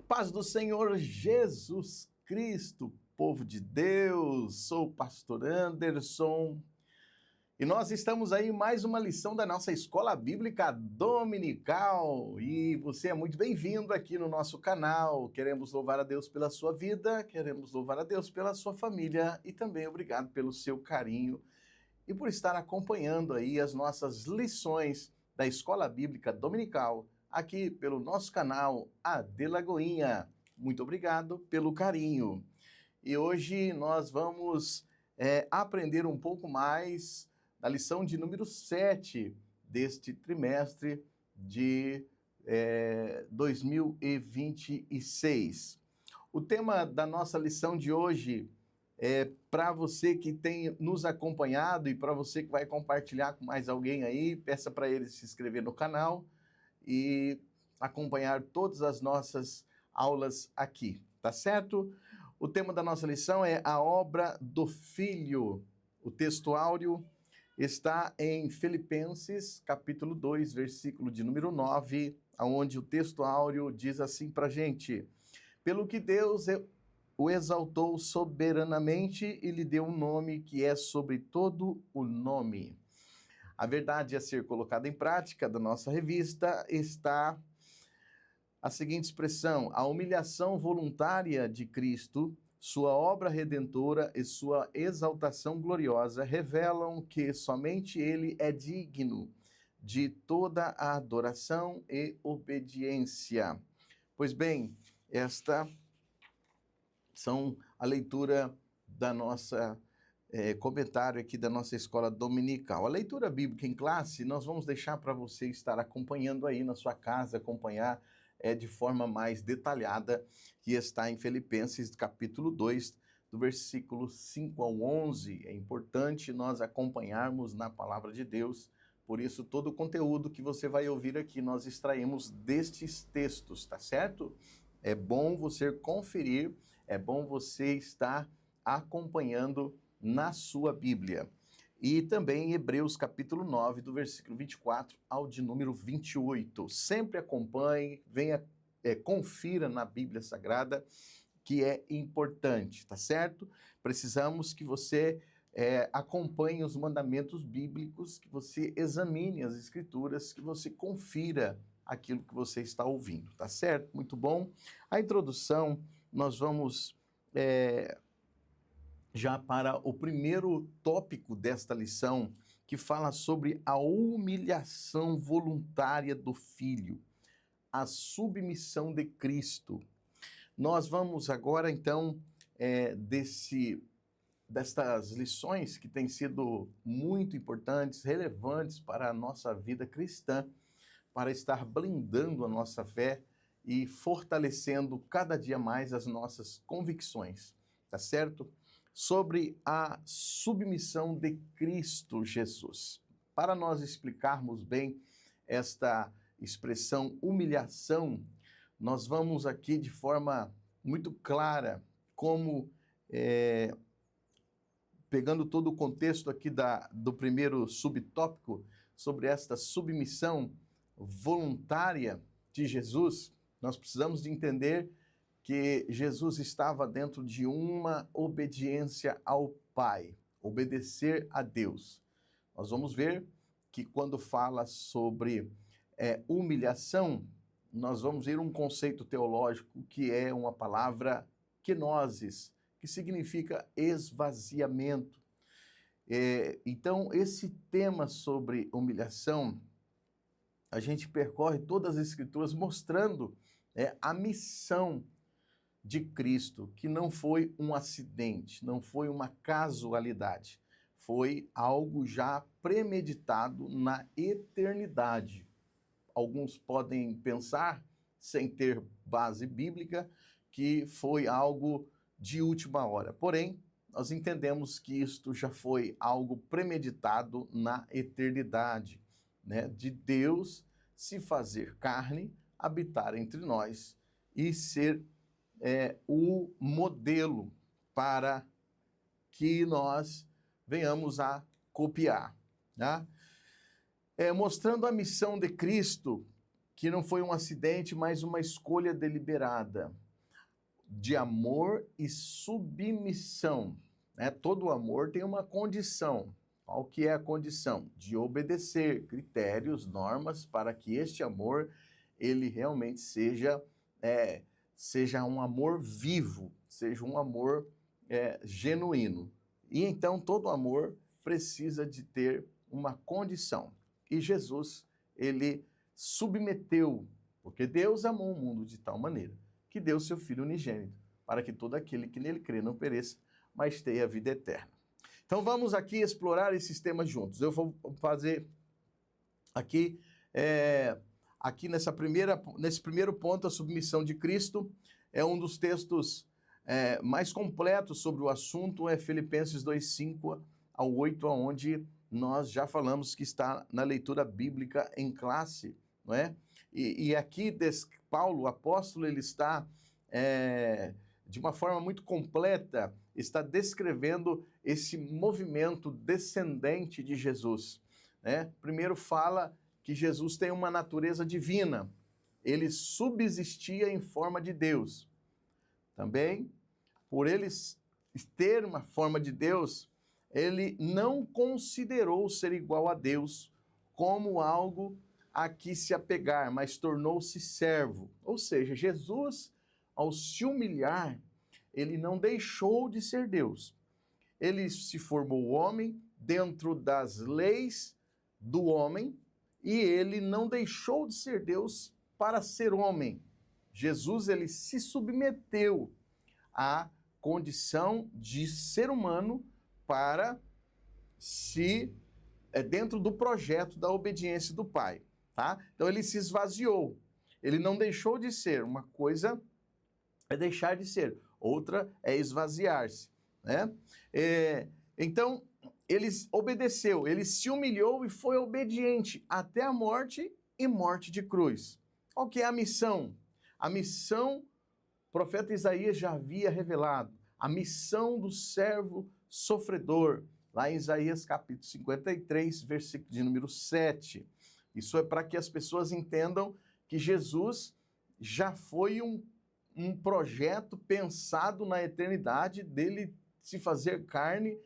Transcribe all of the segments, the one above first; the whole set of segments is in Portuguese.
Paz do Senhor Jesus Cristo, povo de Deus, sou o pastor Anderson e nós estamos aí em mais uma lição da nossa Escola Bíblica Dominical e você é muito bem-vindo aqui no nosso canal. Queremos louvar a Deus pela sua vida, queremos louvar a Deus pela sua família e também obrigado pelo seu carinho e por estar acompanhando aí as nossas lições da Escola Bíblica Dominical aqui pelo nosso canal AD Lagoinha. Muito obrigado pelo carinho. E hoje nós vamos aprender um pouco mais da lição de número 7 deste trimestre de 2026. O tema da nossa lição de hoje é para você que tem nos acompanhado e para você que vai compartilhar com mais alguém aí, peça para ele se inscrever no canal e acompanhar todas as nossas aulas aqui, tá certo? O tema da nossa lição é a obra do Filho. O texto áureo está em Filipenses, capítulo 2, versículo de número 9, onde o texto áureo diz assim pra gente: pelo que Deus o exaltou soberanamente e lhe deu um nome que é sobre todo o nome. A verdade a ser colocada em prática da nossa revista está a seguinte expressão: a humilhação voluntária de Cristo, sua obra redentora e sua exaltação gloriosa revelam que somente Ele é digno de toda a adoração e obediência. Pois bem, esta são a leitura da nossa comentário aqui da nossa escola dominical. A leitura bíblica em classe, nós vamos deixar para você estar acompanhando aí na sua casa, acompanhar de forma mais detalhada, que está em Filipenses capítulo 2, do versículo 5 ao 11. É importante nós acompanharmos na palavra de Deus, por isso todo o conteúdo que você vai ouvir aqui nós extraímos destes textos, tá certo? É bom você conferir, é bom você estar acompanhando na sua Bíblia. E também em Hebreus capítulo 9, do versículo 24 ao de número 28. Sempre acompanhe, venha, confira na Bíblia Sagrada, que é importante, tá certo? Precisamos que você acompanhe os mandamentos bíblicos, que você examine as escrituras, que você confira aquilo que você está ouvindo, tá certo? Muito bom. A introdução, nós vamos já para o primeiro tópico desta lição, que fala sobre a humilhação voluntária do Filho, a submissão de Cristo. Nós vamos agora, então, destas lições que têm sido muito importantes, relevantes para a nossa vida cristã, para estar blindando a nossa fé e fortalecendo cada dia mais as nossas convicções, tá certo? Sobre a submissão de Cristo Jesus. Para nós explicarmos bem esta expressão humilhação, nós vamos aqui de forma muito clara, como pegando todo o contexto aqui do primeiro subtópico, sobre esta submissão voluntária de Jesus, nós precisamos de entender que Jesus estava dentro de uma obediência ao Pai, obedecer a Deus. Nós vamos ver que quando fala sobre humilhação, nós vamos ver um conceito teológico que é uma palavra kenosis, que significa esvaziamento. Então, esse tema sobre humilhação, a gente percorre todas as escrituras mostrando a missão de Cristo, que não foi um acidente, não foi uma casualidade, foi algo já premeditado na eternidade. Alguns podem pensar, sem ter base bíblica, que foi algo de última hora. Porém, nós entendemos que isto já foi algo premeditado na eternidade, né? De Deus se fazer carne, habitar entre nós e ser o modelo para que nós venhamos a copiar, tá? Mostrando a missão de Cristo, que não foi um acidente, mas uma escolha deliberada de amor e submissão. Né? Todo amor tem uma condição. Qual que é a condição? De obedecer critérios, normas, para que este amor ele realmente seja um amor vivo, seja um amor genuíno. E então todo amor precisa de ter uma condição. E Jesus, ele submeteu, porque Deus amou o mundo de tal maneira que deu seu Filho unigênito, para que todo aquele que nele crê não pereça, mas tenha a vida eterna. Então vamos aqui explorar esses temas juntos. Eu vou fazer aqui, nesse primeiro ponto, a submissão de Cristo. É um dos textos mais completos sobre o assunto, é Filipenses 2:5 ao 8, onde nós já falamos que está na leitura bíblica em classe, não é? E aqui Paulo, o apóstolo, ele está, de uma forma muito completa, está descrevendo esse movimento descendente de Jesus. Né? Primeiro fala que Jesus tem uma natureza divina, ele subsistia em forma de Deus. Também, por ele ter uma forma de Deus, ele não considerou ser igual a Deus como algo a que se apegar, mas tornou-se servo. Ou seja, Jesus, ao se humilhar, ele não deixou de ser Deus. Ele se formou homem dentro das leis do homem e ele não deixou de ser Deus para ser homem. Jesus, ele se submeteu à condição de ser humano para dentro do projeto da obediência do Pai. Tá? Então ele se esvaziou, ele não deixou de ser. Uma coisa é deixar de ser, outra é esvaziar-se. Né? Então ele obedeceu, ele se humilhou e foi obediente até a morte e morte de cruz. Qual que é a missão? A missão, o profeta Isaías já havia revelado, a missão do servo sofredor, lá em Isaías capítulo 53, versículo de número 7. Isso é para que as pessoas entendam que Jesus já foi um projeto pensado na eternidade, dele se fazer carne,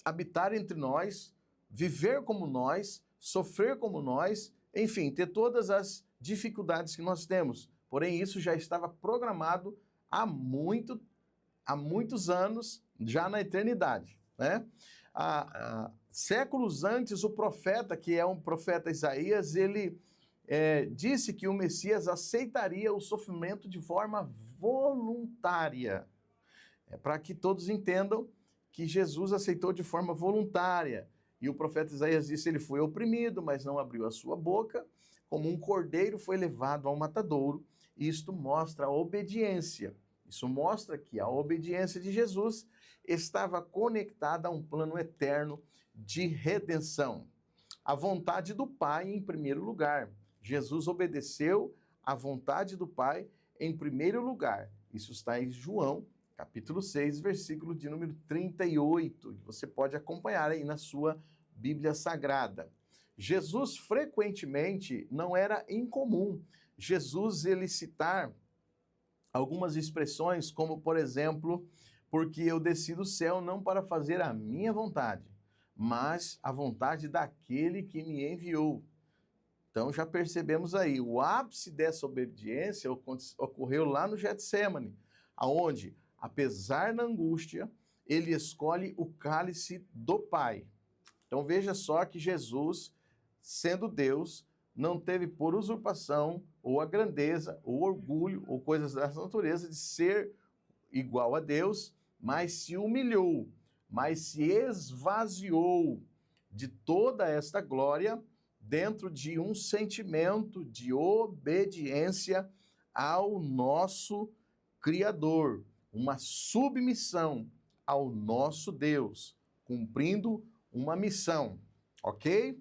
habitar entre nós, viver como nós, sofrer como nós, enfim, ter todas as dificuldades que nós temos. Porém, isso já estava programado há muitos anos, já na eternidade. Né? Séculos antes, o profeta, que é um profeta Isaías, ele disse que o Messias aceitaria o sofrimento de forma voluntária. Para que todos entendam que Jesus aceitou de forma voluntária. E o profeta Isaías disse, ele foi oprimido, mas não abriu a sua boca, como um cordeiro foi levado ao matadouro. Isto mostra a obediência. Isso mostra que a obediência de Jesus estava conectada a um plano eterno de redenção. A vontade do Pai em primeiro lugar. Jesus obedeceu à vontade do Pai em primeiro lugar. Isso está em João, capítulo 6, versículo de número 38. Você pode acompanhar aí na sua Bíblia Sagrada. Jesus, frequentemente, não era incomum Jesus ele citar algumas expressões, como, por exemplo, porque eu desci do céu não para fazer a minha vontade, mas a vontade daquele que me enviou. Então já percebemos aí, o ápice dessa obediência ocorreu lá no Getsemane, aonde, apesar da angústia, ele escolhe o cálice do Pai. Então veja só que Jesus, sendo Deus, não teve por usurpação, ou a grandeza, ou orgulho, ou coisas dessa natureza de ser igual a Deus, mas se humilhou, mas se esvaziou de toda esta glória dentro de um sentimento de obediência ao nosso Criador, uma submissão ao nosso Deus, cumprindo uma missão, ok?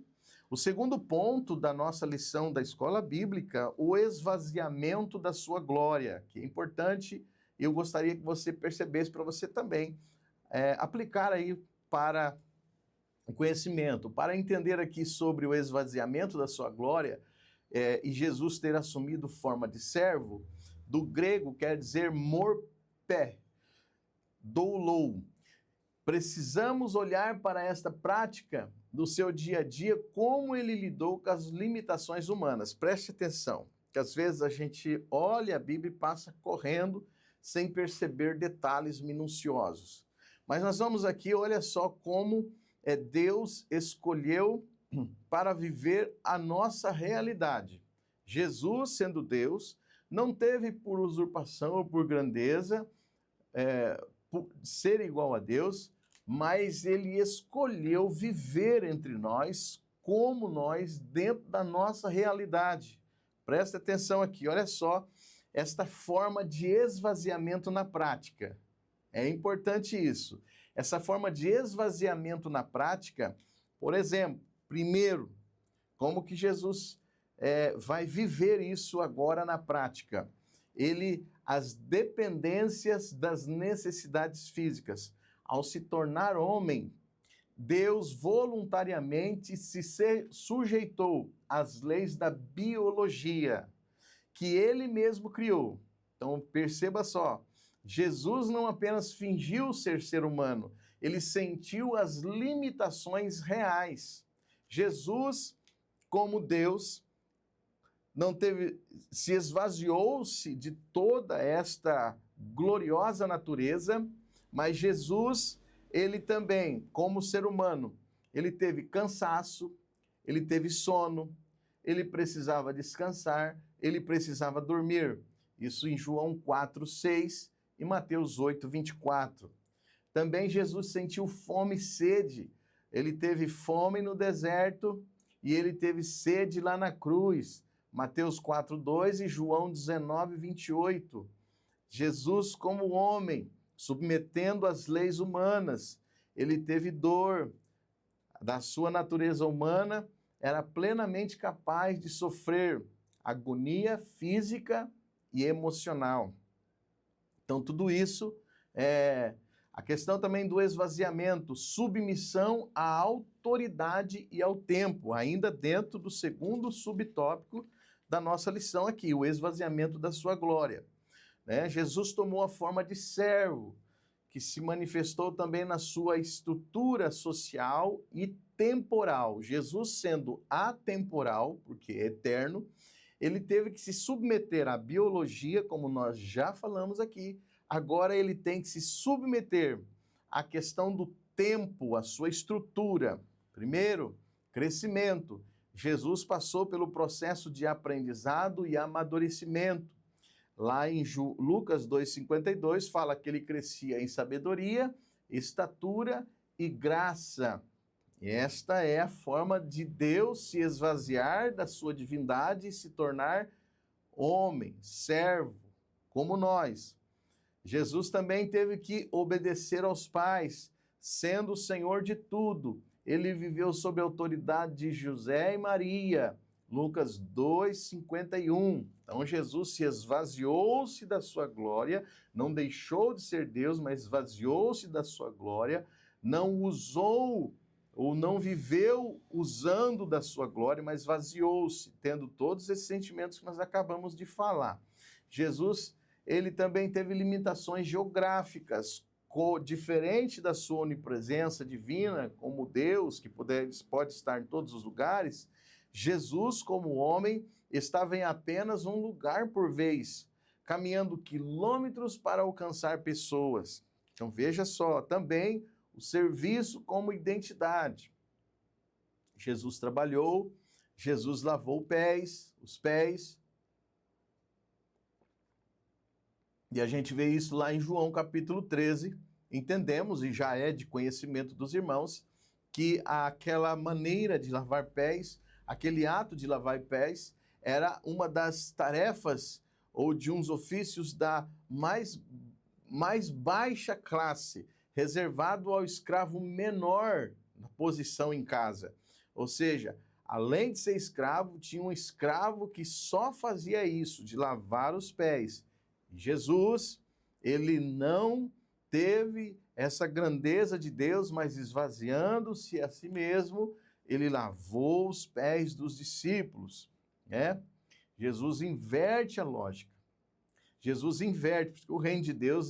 O segundo ponto da nossa lição da escola bíblica, o esvaziamento da sua glória, que é importante e eu gostaria que você percebesse para você também aplicar aí para o conhecimento, para entender aqui sobre o esvaziamento da sua glória. e Jesus ter assumido forma de servo, do grego quer dizer morpé, doulou. Precisamos olhar para esta prática do seu dia a dia, como ele lidou com as limitações humanas. Preste atenção, que às vezes a gente olha a Bíblia e passa correndo sem perceber detalhes minuciosos. Mas nós vamos aqui, olha só como Deus escolheu para viver a nossa realidade. Jesus, sendo Deus, não teve por usurpação ou por grandeza por ser igual a Deus, mas ele escolheu viver entre nós, como nós, dentro da nossa realidade. Presta atenção aqui, olha só, esta forma de esvaziamento na prática. É importante isso. Essa forma de esvaziamento na prática, por exemplo, primeiro, como que Jesus vai viver isso agora na prática? As dependências das necessidades físicas. Ao se tornar homem, Deus voluntariamente se sujeitou às leis da biologia, que ele mesmo criou. Então, perceba só, Jesus não apenas fingiu ser humano, ele sentiu as limitações reais. Jesus, como Deus, se esvaziou-se de toda esta gloriosa natureza, mas Jesus, ele também, como ser humano, ele teve cansaço, ele teve sono, ele precisava descansar, ele precisava dormir. Isso em João 4:6 e Mateus 8:24. Também Jesus sentiu fome e sede. Ele teve fome no deserto e ele teve sede lá na cruz. Mateus 4:2 e João 19:28. Jesus, como homem, submetendo às leis humanas, ele teve dor. Da sua natureza humana, era plenamente capaz de sofrer agonia física e emocional. Então, tudo isso a questão também do esvaziamento, submissão à autoridade e ao tempo, ainda dentro do segundo subtópico da nossa lição aqui, o esvaziamento da sua glória. Jesus tomou a forma de servo, que se manifestou também na sua estrutura social e temporal. Jesus, sendo atemporal, porque é eterno, ele teve que se submeter à biologia, como nós já falamos aqui. Agora ele tem que se submeter à questão do tempo, à sua estrutura. Primeiro, crescimento. Jesus passou pelo processo de aprendizado e amadurecimento. Lá em Lucas 2:52 fala que ele crescia em sabedoria, estatura e graça. E esta é a forma de Deus se esvaziar da sua divindade e se tornar homem, servo, como nós. Jesus também teve que obedecer aos pais, sendo o Senhor de tudo. Ele viveu sob a autoridade de José e Maria. Lucas 2:51. Então, Jesus se esvaziou-se da sua glória, não deixou de ser Deus, mas esvaziou-se da sua glória, não usou ou não viveu usando da sua glória, mas esvaziou-se, tendo todos esses sentimentos que nós acabamos de falar. Jesus, ele também teve limitações geográficas, diferente da sua onipresença divina, como Deus, que pode estar em todos os lugares. Jesus, como homem, estava em apenas um lugar por vez, caminhando quilômetros para alcançar pessoas. Então veja só, também o serviço como identidade. Jesus trabalhou, Jesus lavou os pés. E a gente vê isso lá em João capítulo 13. Entendemos, e já é de conhecimento dos irmãos, que aquela maneira de lavar pés, aquele ato de lavar pés, era uma das tarefas ou de uns ofícios da mais baixa classe, reservado ao escravo menor na posição em casa. Ou seja, além de ser escravo, tinha um escravo que só fazia isso, de lavar os pés. Jesus, ele não teve essa grandeza de Deus, mas esvaziando-se a si mesmo, ele lavou os pés dos discípulos. né? Jesus inverte a lógica. Jesus inverte, porque o reino de Deus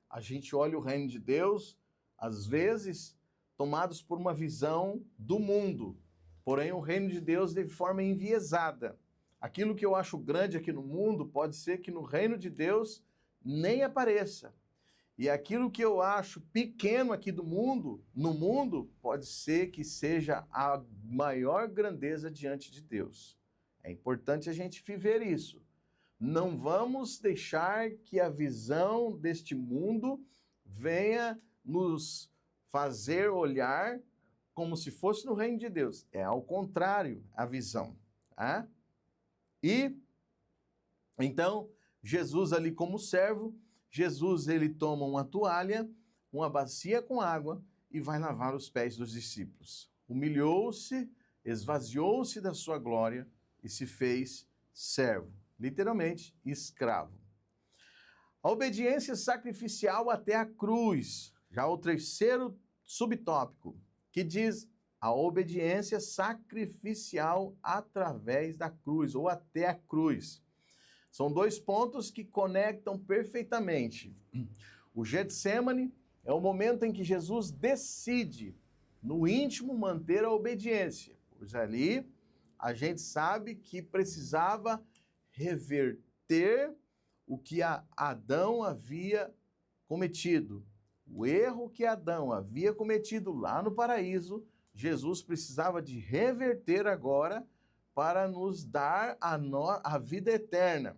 a gente olha o reino de Deus, às vezes, tomados por uma visão do mundo. Porém, o reino de Deus de forma enviesada. Aquilo que eu acho grande aqui no mundo, pode ser que no reino de Deus nem apareça. E aquilo que eu acho pequeno aqui no mundo, pode ser que seja a maior grandeza diante de Deus. É importante a gente viver isso. Não vamos deixar que a visão deste mundo venha nos fazer olhar como se fosse no reino de Deus. É ao contrário a visão. Tá? E, então, Jesus ali como servo, Jesus ele toma uma toalha, uma bacia com água e vai lavar os pés dos discípulos. Humilhou-se, esvaziou-se da sua glória e se fez servo. Literalmente, escravo. A obediência sacrificial até a cruz. Já o terceiro subtópico, que diz a obediência sacrificial através da cruz, ou até a cruz. São dois pontos que conectam perfeitamente. O Getsemane é o momento em que Jesus decide, no íntimo, manter a obediência. Pois ali, a gente sabe que precisava reverter o que Adão havia cometido. O erro que Adão havia cometido lá no paraíso, Jesus precisava de reverter agora para nos dar a vida eterna.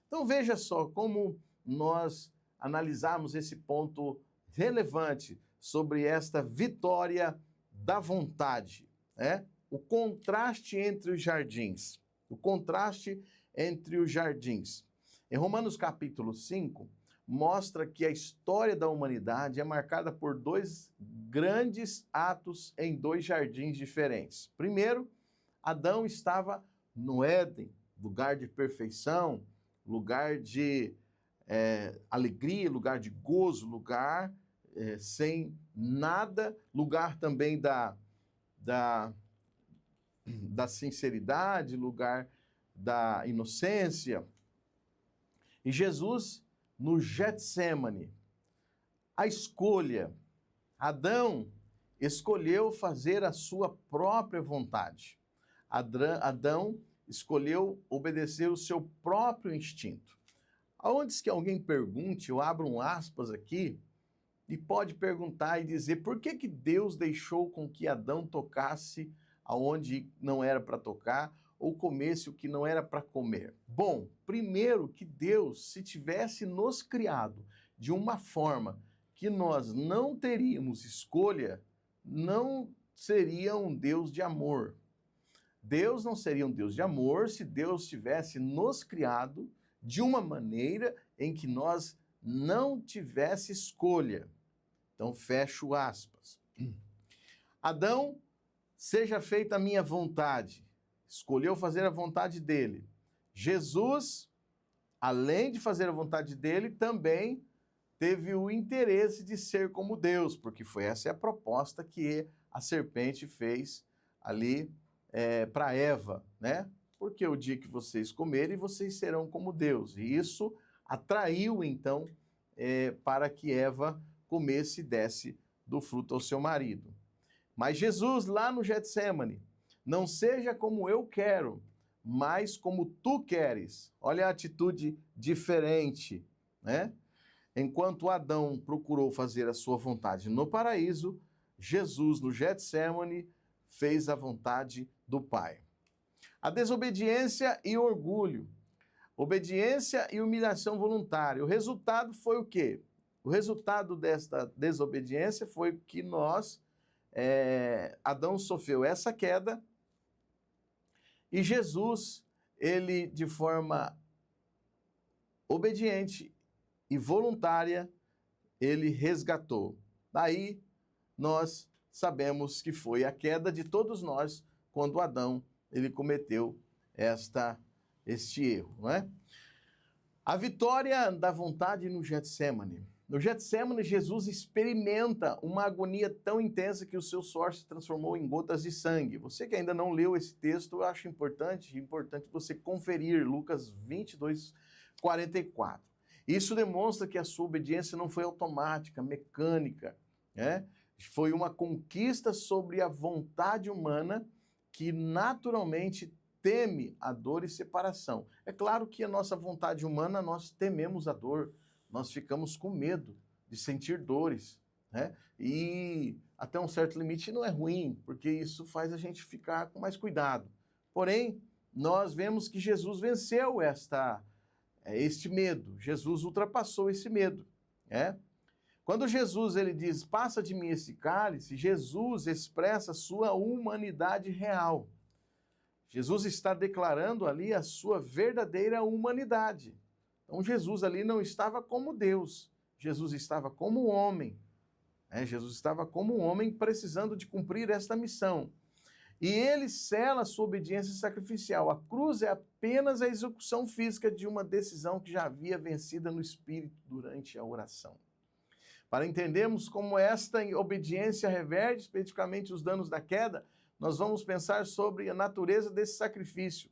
Então veja só como nós analisarmos esse ponto relevante sobre esta vitória da vontade, né? O contraste entre os jardins. O contraste entre os jardins. Em Romanos capítulo 5, mostra que a história da humanidade é marcada por dois grandes atos em dois jardins diferentes. Primeiro, Adão estava no Éden, lugar de perfeição, lugar de alegria, lugar de gozo, lugar sem nada, lugar também da sinceridade, lugar da inocência. E Jesus, no Getsemane, a escolha, Adão escolheu fazer a sua própria vontade. Adão escolheu obedecer o seu próprio instinto. Aonde que alguém pergunte, eu abro um aspas aqui, e pode perguntar e dizer por que Deus deixou com que Adão tocasse aonde não era para tocar, ou comesse o que não era para comer? Bom, primeiro que Deus, se tivesse nos criado de uma forma que nós não teríamos escolha, não seria um Deus de amor. Deus não seria um Deus de amor se Deus tivesse nos criado de uma maneira em que nós não tivesse escolha. Então, fecho aspas. Adão, seja feita a minha vontade. Escolheu fazer a vontade dele. Jesus, além de fazer a vontade dele, também teve o interesse de ser como Deus, porque essa é a proposta que a serpente fez ali para Eva, né? Porque o dia que vocês comerem, vocês serão como Deus. E isso atraiu, então, para que Eva comesse e desse do fruto ao seu marido. Mas Jesus, lá no Getsemane, não seja como eu quero, mas como tu queres. Olha a atitude diferente, né? Enquanto Adão procurou fazer a sua vontade no paraíso, Jesus, no Getsemane, fez a vontade do Pai. A desobediência e o orgulho. Obediência e humilhação voluntária. O resultado foi o quê? O resultado desta desobediência foi que Adão sofreu essa queda, e Jesus, ele de forma obediente e voluntária, ele resgatou. Daí nós sabemos que foi a queda de todos nós quando Adão ele cometeu este erro, não é? A vitória da vontade no Getsemane. No Getsêmani, Jesus experimenta uma agonia tão intensa que o seu suor se transformou em gotas de sangue. Você que ainda não leu esse texto, eu acho importante você conferir Lucas 22, 44. Isso demonstra que a sua obediência não foi automática, mecânica, né? Foi uma conquista sobre a vontade humana que naturalmente teme a dor e separação. É claro que a nossa vontade humana, nós tememos a dor, nós ficamos com medo de sentir dores, né? E até um certo limite não é ruim, porque isso faz a gente ficar com mais cuidado. Porém, nós vemos que Jesus venceu este medo. Jesus ultrapassou esse medo, né? Quando Jesus ele diz, passa de mim esse cálice, Jesus expressa a sua humanidade real. Jesus está declarando ali a sua verdadeira humanidade. Então, Jesus ali não estava como Deus, Jesus estava como homem. Jesus estava como um homem precisando de cumprir esta missão. E ele sela a sua obediência sacrificial. A cruz é apenas a execução física de uma decisão que já havia vencida no espírito durante a oração. Para entendermos como esta obediência reverte especificamente os danos da queda, nós vamos pensar sobre a natureza desse sacrifício.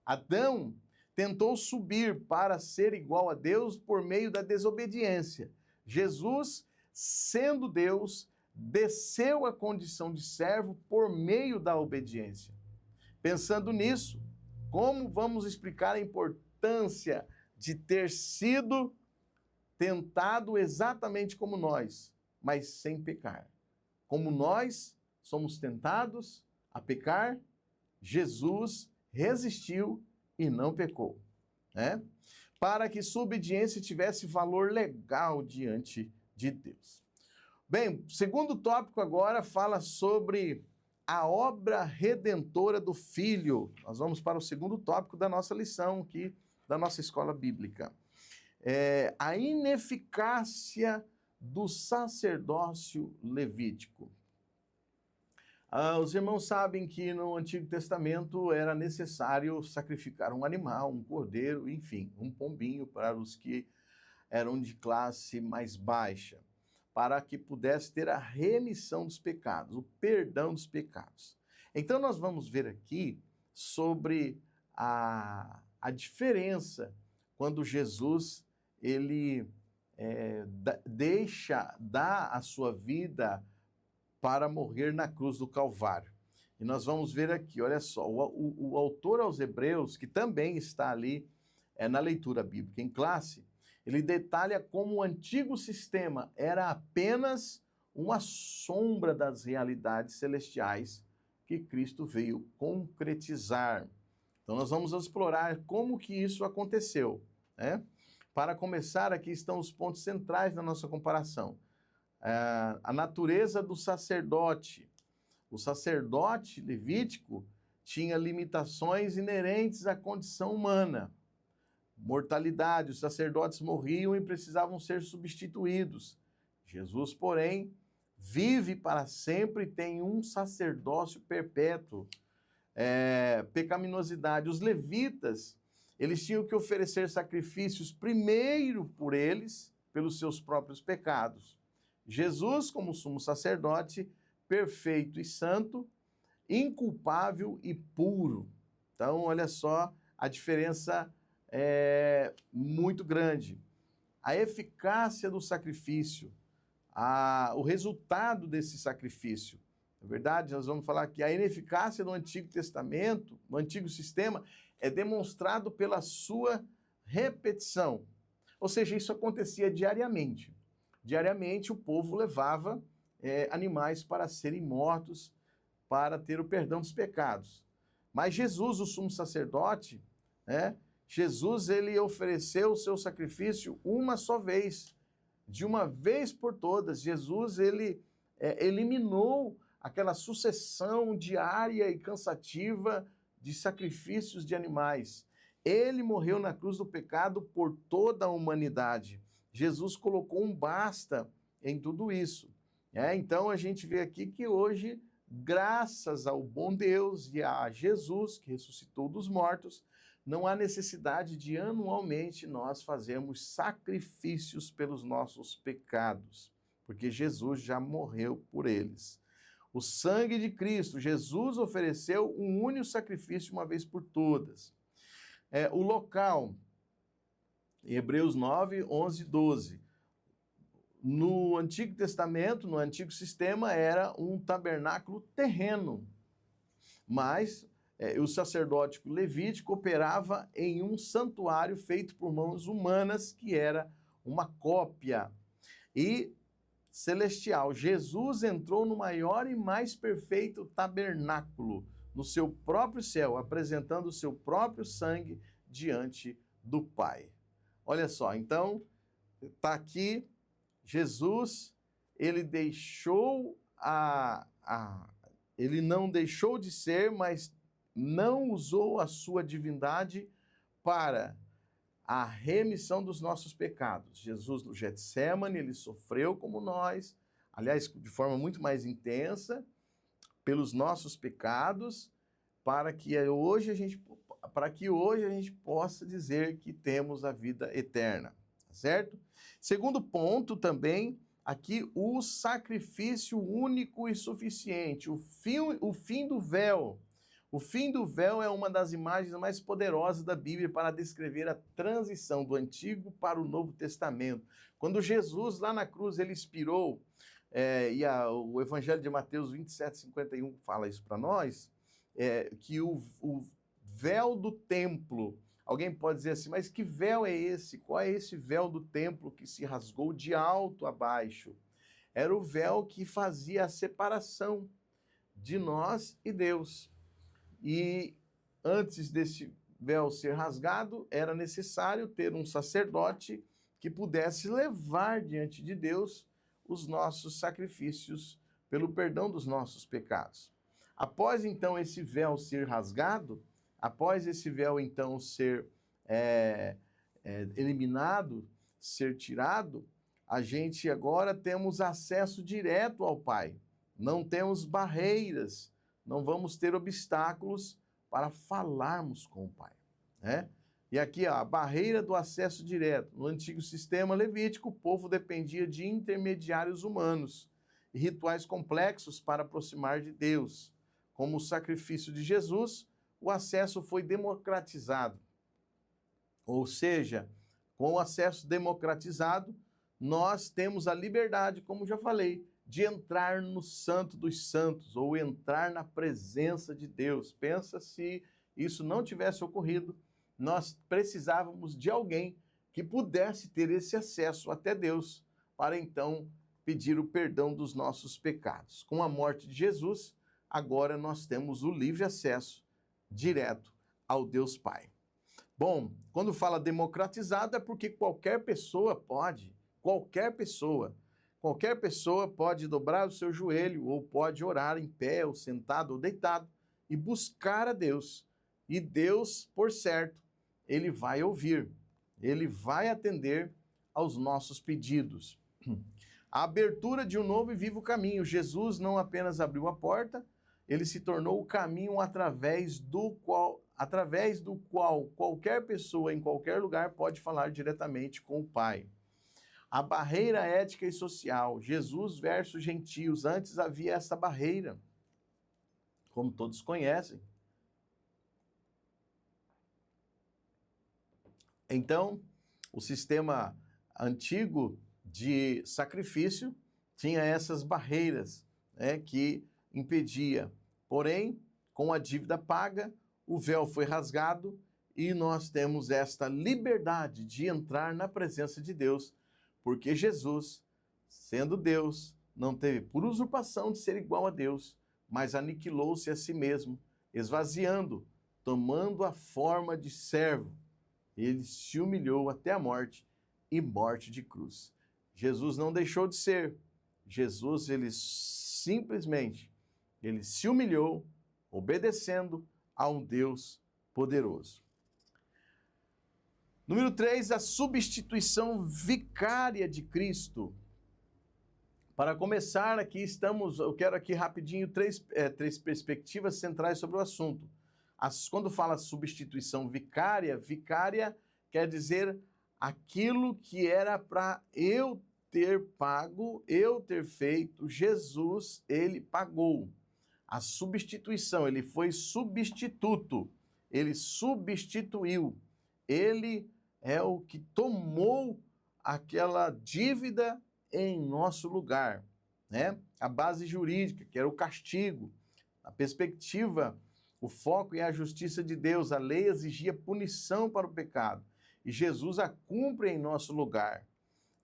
Adão tentou subir para ser igual a Deus por meio da desobediência. Jesus, sendo Deus, desceu à condição de servo por meio da obediência. Pensando nisso, como vamos explicar a importância de ter sido tentado exatamente como nós, mas sem pecar? Como nós somos tentados a pecar, Jesus resistiu e não pecou, né? Para que sua obediência tivesse valor legal diante de Deus. Bem, o segundo tópico agora fala sobre a obra redentora do Filho. Nós vamos para o segundo tópico da nossa lição aqui, da nossa escola bíblica. A ineficácia do sacerdócio levítico. Os irmãos sabem que no Antigo Testamento era necessário sacrificar um animal, um cordeiro, enfim, um pombinho para os que eram de classe mais baixa, para que pudesse ter a remissão dos pecados, o perdão dos pecados. Então nós vamos ver aqui sobre a diferença quando Jesus ele dá a sua vida para morrer na cruz do Calvário. E nós vamos ver aqui, olha só, o autor aos Hebreus, que também está ali na leitura bíblica em classe, ele detalha como o antigo sistema era apenas uma sombra das realidades celestiais que Cristo veio concretizar. Então nós vamos explorar como que isso aconteceu, né? Para começar, aqui estão os pontos centrais da nossa comparação. A natureza do sacerdote. O sacerdote levítico tinha limitações inerentes à condição humana. Mortalidade, os sacerdotes morriam e precisavam ser substituídos. Jesus, porém, vive para sempre e tem um sacerdócio perpétuo. Pecaminosidade. Os levitas, eles tinham que oferecer sacrifícios primeiro por eles, pelos seus próprios pecados. Jesus, como sumo sacerdote, perfeito e santo, inculpável e puro. Então, olha só, a diferença é muito grande. A eficácia do sacrifício, o resultado desse sacrifício. Na verdade, nós vamos falar que a ineficácia do Antigo Testamento, no antigo sistema, é demonstrado pela sua repetição. Ou seja, isso acontecia diariamente. Diariamente, o povo levava animais para serem mortos, para ter o perdão dos pecados. Mas Jesus, o sumo sacerdote, Jesus, ele ofereceu o seu sacrifício uma só vez, de uma vez por todas. Jesus, ele eliminou aquela sucessão diária e cansativa de sacrifícios de animais. Ele morreu na cruz do pecado por toda a humanidade. Jesus colocou um basta em tudo isso. Então, a gente vê aqui que hoje, graças ao bom Deus e a Jesus, que ressuscitou dos mortos, não há necessidade de anualmente nós fazermos sacrifícios pelos nossos pecados, porque Jesus já morreu por eles. O sangue de Cristo, Jesus ofereceu um único sacrifício uma vez por todas. O local, Hebreus 9, 11 e 12. No Antigo Testamento, no Antigo Sistema, era um tabernáculo terreno, mas o sacerdote levítico operava em um santuário feito por mãos humanas, que era uma cópia e celestial. Jesus entrou no maior e mais perfeito tabernáculo, no seu próprio céu, apresentando o seu próprio sangue diante do Pai. Olha só, então, está aqui, Jesus, ele deixou ele não deixou de ser, mas não usou a sua divindade para a remissão dos nossos pecados. Jesus, no Getsemane, ele sofreu como nós, aliás, de forma muito mais intensa, pelos nossos pecados, para que hoje a gente possa dizer que temos a vida eterna, certo? Segundo ponto também, aqui o sacrifício único e suficiente, o fim do véu. O fim do véu é uma das imagens mais poderosas da Bíblia para descrever a transição do Antigo para o Novo Testamento. Quando Jesus, lá na cruz, ele expirou, o Evangelho de Mateus 27, 51 fala isso para nós, que o véu do templo, alguém pode dizer assim, mas que véu é esse? Qual é esse véu do templo que se rasgou de alto a baixo? Era o véu que fazia a separação de nós e Deus. E antes desse véu ser rasgado, era necessário ter um sacerdote que pudesse levar diante de Deus os nossos sacrifícios pelo perdão dos nossos pecados. Após então esse véu ser rasgado, após esse véu então ser eliminado, ser tirado, a gente agora temos acesso direto ao Pai. Não temos barreiras, não vamos ter obstáculos para falarmos com o Pai, né? E aqui, a barreira do acesso direto. No antigo sistema levítico, o povo dependia de intermediários humanos e rituais complexos para aproximar de Deus. Como o sacrifício de Jesus, o acesso foi democratizado. Ou seja, com o acesso democratizado, nós temos a liberdade, como já falei, de entrar no Santo dos Santos, ou entrar na presença de Deus. Pensa se isso não tivesse ocorrido, nós precisávamos de alguém que pudesse ter esse acesso até Deus, para então pedir o perdão dos nossos pecados. Com a morte de Jesus, agora nós temos o livre acesso direto ao Deus Pai. Bom, quando fala democratizado é porque qualquer pessoa pode dobrar o seu joelho, ou pode orar em pé, ou sentado, ou deitado, e buscar a Deus. E Deus, por certo, ele vai ouvir, ele vai atender aos nossos pedidos. A abertura de um novo e vivo caminho. Jesus não apenas abriu a porta, ele se tornou o caminho através do qual qualquer pessoa em qualquer lugar pode falar diretamente com o Pai. A barreira ética e social, Jesus versus gentios, antes havia essa barreira, como todos conhecem. Então, o sistema antigo de sacrifício tinha essas barreiras, que impedia. Porém, com a dívida paga, o véu foi rasgado e nós temos esta liberdade de entrar na presença de Deus, porque Jesus, sendo Deus, não teve por usurpação de ser igual a Deus, mas aniquilou-se a si mesmo, esvaziando, tomando a forma de servo. Ele se humilhou até a morte e morte de cruz. Jesus não deixou de ser. Jesus, ele simplesmente se humilhou, obedecendo a um Deus poderoso. Número 3, a substituição vicária de Cristo. Para começar, eu quero aqui rapidinho três perspectivas centrais sobre o assunto. Quando fala substituição vicária, vicária quer dizer aquilo que era para eu ter pago, eu ter feito, Jesus, ele pagou. A substituição, ele foi substituto, ele substituiu, ele é o que tomou aquela dívida em nosso lugar, né? A base jurídica, que era o castigo, a perspectiva, o foco é a justiça de Deus, a lei exigia punição para o pecado, e Jesus a cumpre em nosso lugar.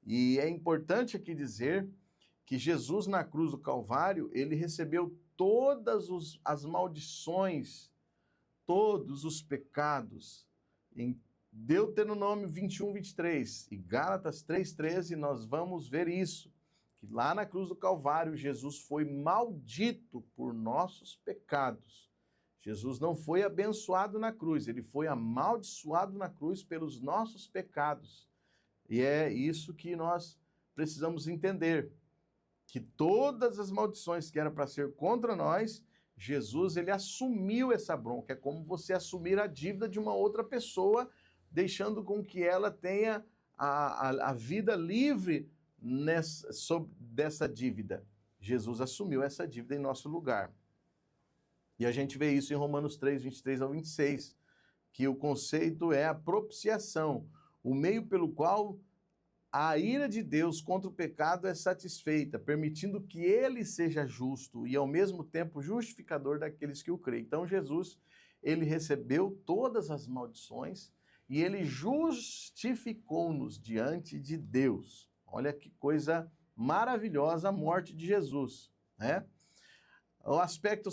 E é importante aqui dizer que Jesus na cruz do Calvário, ele recebeu todas as maldições, todos os pecados. Em Deuteronômio 21, 23 e Gálatas 3,13, nós vamos ver isso, que lá na cruz do Calvário, Jesus foi maldito por nossos pecados. Jesus não foi abençoado na cruz, ele foi amaldiçoado na cruz pelos nossos pecados. E é isso que nós precisamos entender, que todas as maldições que eram para ser contra nós, Jesus, ele assumiu essa bronca. É como você assumir a dívida de uma outra pessoa, deixando com que ela tenha a vida livre dessa dívida. Jesus assumiu essa dívida em nosso lugar. E a gente vê isso em Romanos 3, 23 ao 26, que o conceito é a propiciação, o meio pelo qual a ira de Deus contra o pecado é satisfeita, permitindo que ele seja justo e, ao mesmo tempo, justificador daqueles que o creem. Então, Jesus, ele recebeu todas as maldições e ele justificou-nos diante de Deus. Olha que coisa maravilhosa a morte de Jesus, né? O aspecto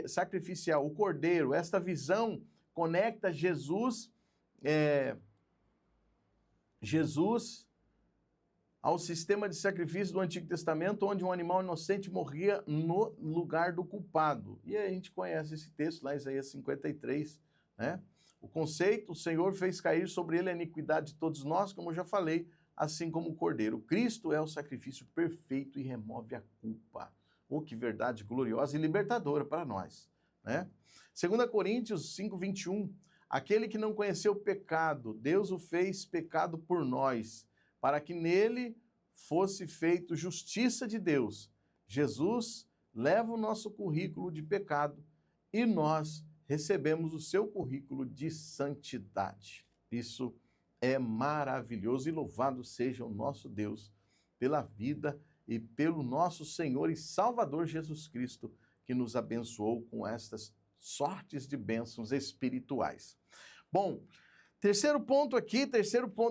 sacrificial, o cordeiro, esta visão conecta Jesus ao sistema de sacrifício do Antigo Testamento, onde um animal inocente morria no lugar do culpado. E a gente conhece esse texto lá em Isaías 53, né? O conceito, o Senhor fez cair sobre ele a iniquidade de todos nós, como eu já falei, assim como o cordeiro. Cristo é o sacrifício perfeito e remove a culpa. Oh, que verdade gloriosa e libertadora para nós, né? 2 Coríntios 5, 21, aquele que não conheceu o pecado, Deus o fez pecado por nós, para que nele fosse feito justiça de Deus. Jesus leva o nosso currículo de pecado e nós recebemos o seu currículo de santidade. Isso é maravilhoso e louvado seja o nosso Deus pela vida e pelo nosso Senhor e Salvador Jesus Cristo, que nos abençoou com estas sortes de bênçãos espirituais. Bom, terceiro ponto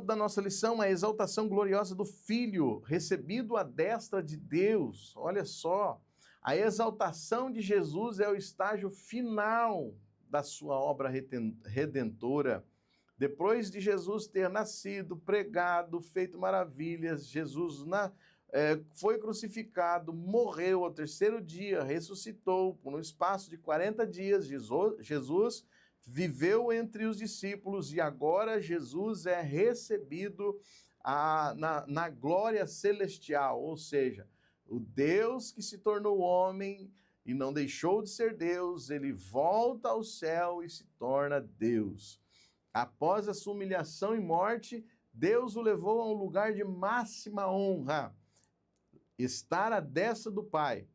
da nossa lição é a exaltação gloriosa do Filho, recebido à destra de Deus. Olha só, a exaltação de Jesus é o estágio final da sua obra redentora. Depois de Jesus ter nascido, pregado, feito maravilhas, Jesus foi crucificado, morreu ao terceiro dia, ressuscitou por um espaço de 40 dias. Jesus viveu entre os discípulos e agora Jesus é recebido na glória celestial, ou seja, o Deus que se tornou homem e não deixou de ser Deus, ele volta ao céu e se torna Deus. Após a sua humilhação e morte, Deus o levou a um lugar de máxima honra. Estar à destra do Pai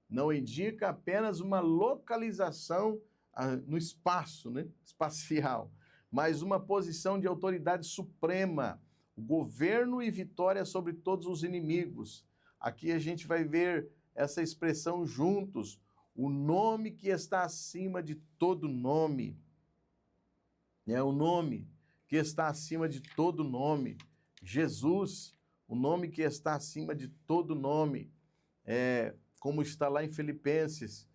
não indica apenas uma localização no espaço, né, espacial, mas uma posição de autoridade suprema, governo e vitória sobre todos os inimigos. Aqui a gente vai ver essa expressão juntos, o nome que está acima de todo nome. É o nome que está acima de todo nome. Jesus, o nome que está acima de todo nome. Como está lá em Filipenses,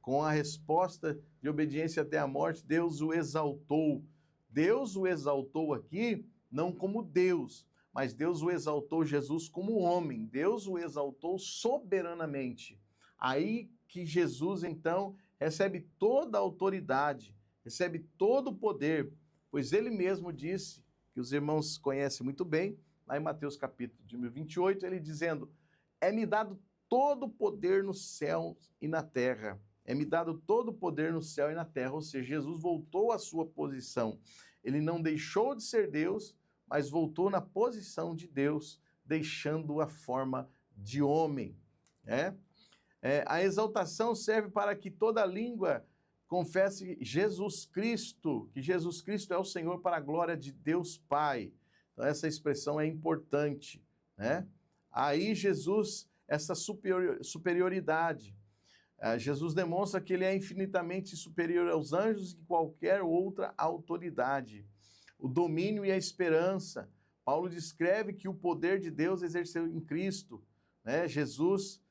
com a resposta de obediência até a morte, Deus o exaltou. Deus o exaltou aqui, não como Deus, mas Deus o exaltou Jesus como homem. Deus o exaltou soberanamente. Aí que Jesus, então, recebe toda a autoridade, recebe todo o poder, pois ele mesmo disse, que os irmãos conhecem muito bem, lá em Mateus capítulo 28, ele dizendo, é-me dado todo o poder nos céus e na terra. é-me dado todo o poder no céu e na terra. Ou seja, Jesus voltou à sua posição. Ele não deixou de ser Deus, mas voltou na posição de Deus, deixando a forma de homem. A exaltação serve para que toda língua confesse Jesus Cristo, que Jesus Cristo é o Senhor para a glória de Deus Pai. Então, essa expressão é importante, né? Aí Jesus, essa superioridade, Jesus demonstra que ele é infinitamente superior aos anjos e qualquer outra autoridade. O domínio e a esperança. Paulo descreve que o poder de Deus exerceu em Cristo, né? Jesus,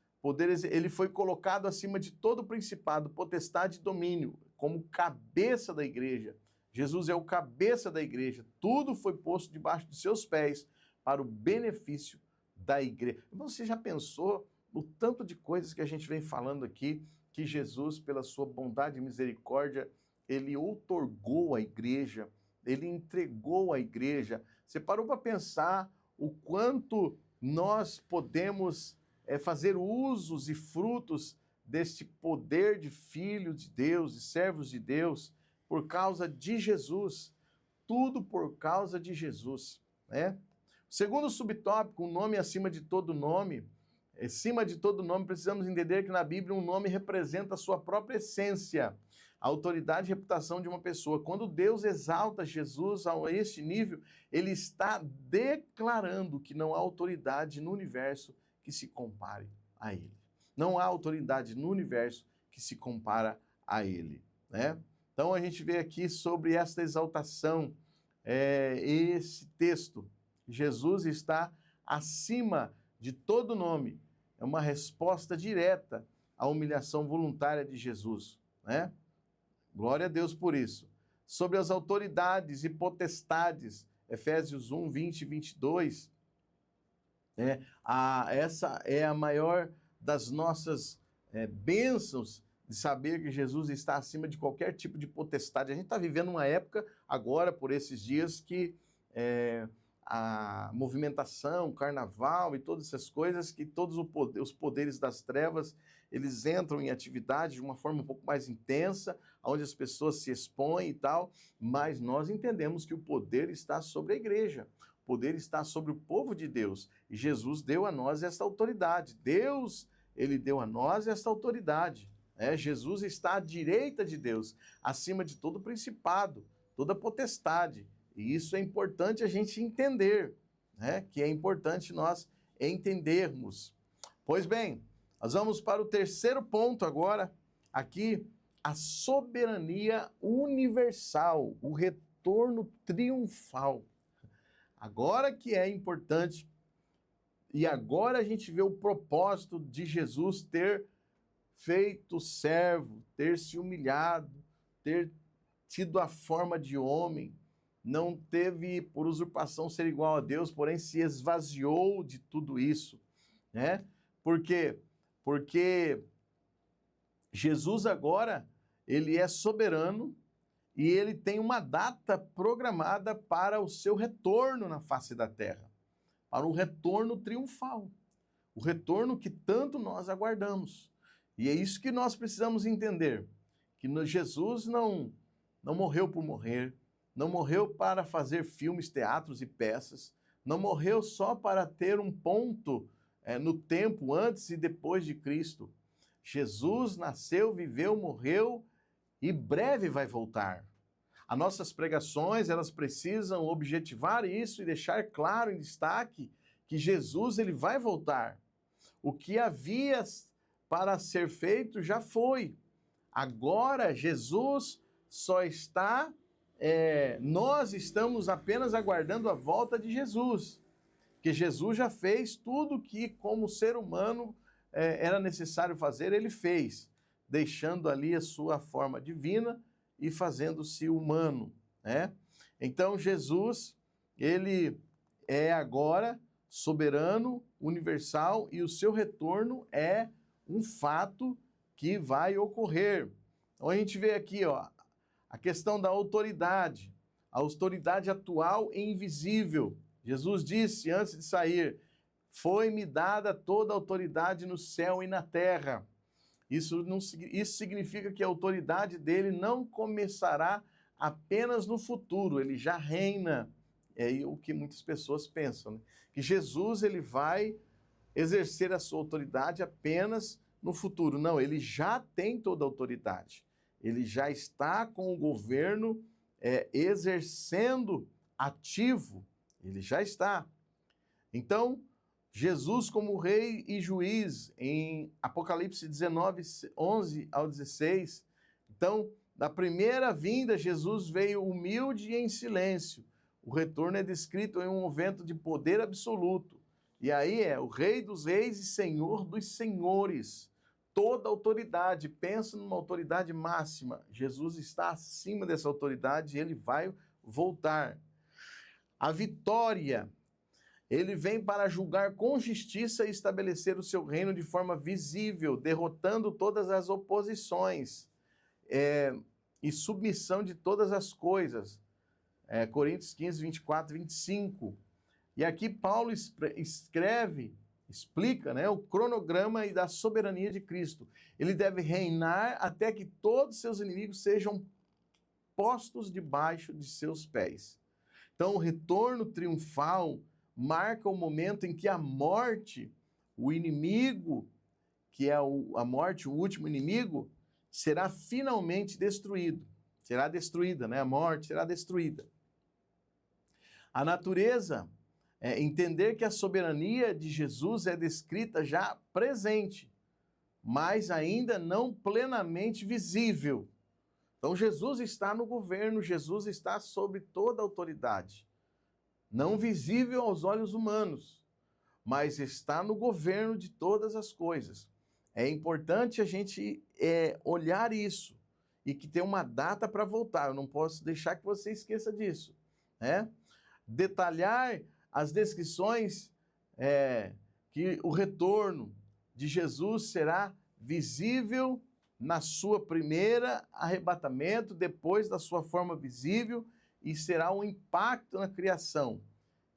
ele foi colocado acima de todo principado, potestade e domínio, como cabeça da igreja. Jesus é o cabeça da igreja. Tudo foi posto debaixo de seus pés para o benefício da igreja. Você já pensou no tanto de coisas que a gente vem falando aqui, que Jesus, pela sua bondade e misericórdia, ele outorgou à igreja, ele entregou à igreja. Você parou para pensar o quanto nós podemos fazer usos e frutos deste poder de filhos de Deus, de servos de Deus, por causa de Jesus. Tudo por causa de Jesus, né? Segundo subtópico, um nome acima de todo nome. Acima de todo nome, precisamos entender que na Bíblia um nome representa a sua própria essência, a autoridade e reputação de uma pessoa. Quando Deus exalta Jesus a este nível, ele está declarando que não há autoridade no universo que se compare a ele. Não há autoridade no universo que se compara a ele, né? Então a gente vê aqui sobre esta exaltação, esse texto. Jesus está acima de todo nome. É uma resposta direta à humilhação voluntária de Jesus, né? Glória a Deus por isso. Sobre as autoridades e potestades, Efésios 1, 20 e 22, essa é a maior das nossas bênçãos de saber que Jesus está acima de qualquer tipo de potestade. A gente está vivendo uma época agora, por esses dias, que a movimentação, o carnaval e todas essas coisas, que todos os poderes das trevas, eles entram em atividade de uma forma um pouco mais intensa, onde as pessoas se expõem e tal, mas nós entendemos que o poder está sobre a igreja, o poder está sobre o povo de Deus, e Jesus deu a nós esta autoridade. Deus, ele deu a nós esta autoridade. Jesus está à direita de Deus, acima de todo principado, toda potestade. E isso é importante a gente entender, né? Que é importante nós entendermos. Pois bem, nós vamos para o terceiro ponto agora, aqui, a soberania universal, o retorno triunfal. Agora que é importante, e agora a gente vê o propósito de Jesus ter feito servo, ter se humilhado, ter tido a forma de homem, não teve por usurpação ser igual a Deus, porém se esvaziou de tudo isso, né? Por quê? Porque Jesus agora, ele é soberano e ele tem uma data programada para o seu retorno na face da terra, para o retorno triunfal, o retorno que tanto nós aguardamos. E é isso que nós precisamos entender, que Jesus não morreu por morrer, não morreu para fazer filmes, teatros e peças, não morreu só para ter um ponto no tempo antes e depois de Cristo. Jesus nasceu, viveu, morreu e breve vai voltar. As nossas pregações, elas precisam objetivar isso e deixar claro em destaque que Jesus, ele vai voltar. O que havia para ser feito já foi. Agora Jesus só está, nós estamos apenas aguardando a volta de Jesus, que Jesus já fez tudo que como ser humano era necessário fazer, ele fez, deixando ali a sua forma divina e fazendo-se humano, né? Então Jesus, ele é agora soberano, universal, e o seu retorno é um fato que vai ocorrer. Então a gente vê aqui, a questão da autoridade, a autoridade atual e invisível. Jesus disse antes de sair: foi-me dada toda a autoridade no céu e na terra. Isso significa que a autoridade dele não começará apenas no futuro, ele já reina. É o que muitas pessoas pensam, né? Que Jesus ele vai exercer a sua autoridade apenas no futuro. Não, ele já tem toda a autoridade. Ele já está com o governo exercendo ativo. Ele já está. Então, Jesus como rei e juiz, em Apocalipse 19, 11 ao 16. Então, na primeira vinda, Jesus veio humilde e em silêncio. O retorno é descrito em um evento de poder absoluto. E aí é o Rei dos Reis e Senhor dos Senhores. Toda autoridade, pensa numa autoridade máxima. Jesus está acima dessa autoridade e ele vai voltar. A vitória, ele vem para julgar com justiça e estabelecer o seu reino de forma visível, derrotando todas as oposições e submissão de todas as coisas. Coríntios 15, 24, 25. E aqui Paulo explica, né, o cronograma e da soberania de Cristo. Ele deve reinar até que todos seus inimigos sejam postos debaixo de seus pés. Então, o retorno triunfal marca o momento em que a morte, o inimigo, que é a morte, o último inimigo, será finalmente destruído. Será destruída, né? A morte será destruída. A natureza, entender que a soberania de Jesus é descrita já presente, mas ainda não plenamente visível. Então, Jesus está no governo, Jesus está sobre toda a autoridade. Não visível aos olhos humanos, mas está no governo de todas as coisas. É importante a gente olhar isso e que tem uma data para voltar. Eu não posso deixar que você esqueça disso, né? Detalhar as descrições que o retorno de Jesus será visível na sua primeira arrebatamento, depois da sua forma visível, e será um impacto na criação.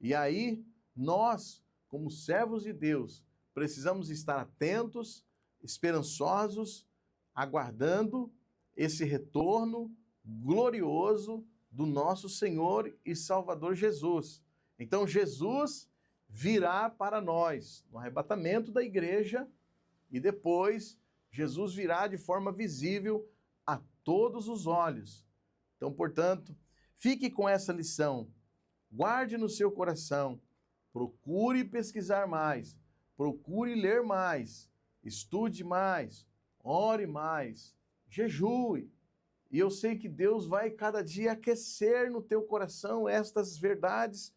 E aí, nós, como servos de Deus, precisamos estar atentos, esperançosos, aguardando esse retorno glorioso do nosso Senhor e Salvador Jesus. Então, Jesus virá para nós no arrebatamento da igreja e depois Jesus virá de forma visível a todos os olhos. Então, portanto, fique com essa lição, guarde no seu coração, procure pesquisar mais, procure ler mais, estude mais, ore mais, jejue. E eu sei que Deus vai cada dia aquecer no teu coração estas verdades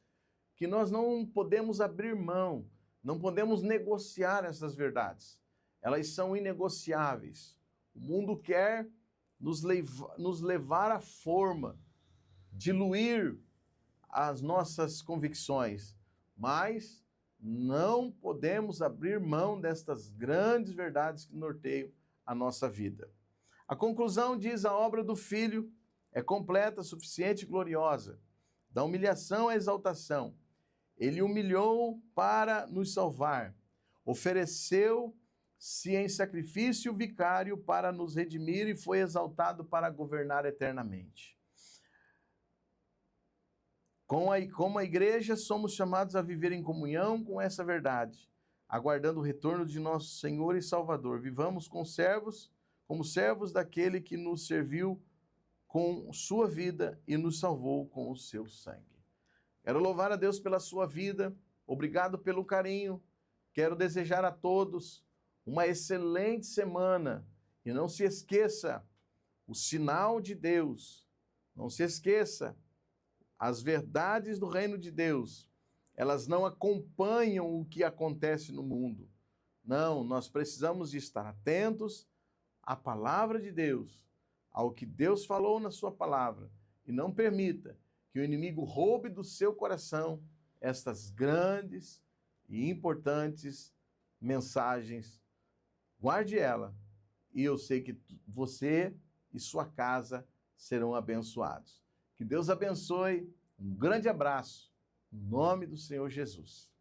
que nós não podemos abrir mão, não podemos negociar essas verdades. Elas são inegociáveis. O mundo quer nos levar à forma, diluir as nossas convicções, mas não podemos abrir mão destas grandes verdades que norteiam a nossa vida. A conclusão diz: a obra do Filho é completa, suficiente e gloriosa. Da humilhação à exaltação. Ele humilhou para nos salvar. Ofereceu-se em sacrifício vicário para nos redimir e foi exaltado para governar eternamente. Como a igreja, somos chamados a viver em comunhão com essa verdade, aguardando o retorno de nosso Senhor e Salvador. Vivamos como servos daquele que nos serviu com sua vida e nos salvou com o seu sangue. Quero louvar a Deus pela sua vida, obrigado pelo carinho. Quero desejar a todos uma excelente semana. E não se esqueça, o sinal de Deus, não se esqueça, as verdades do reino de Deus, elas não acompanham o que acontece no mundo. Não, nós precisamos de estar atentos à palavra de Deus, ao que Deus falou na sua palavra, e não permita que o inimigo roube do seu coração estas grandes e importantes mensagens. Guarde ela, e eu sei que você e sua casa serão abençoados. Que Deus abençoe, um grande abraço, em nome do Senhor Jesus.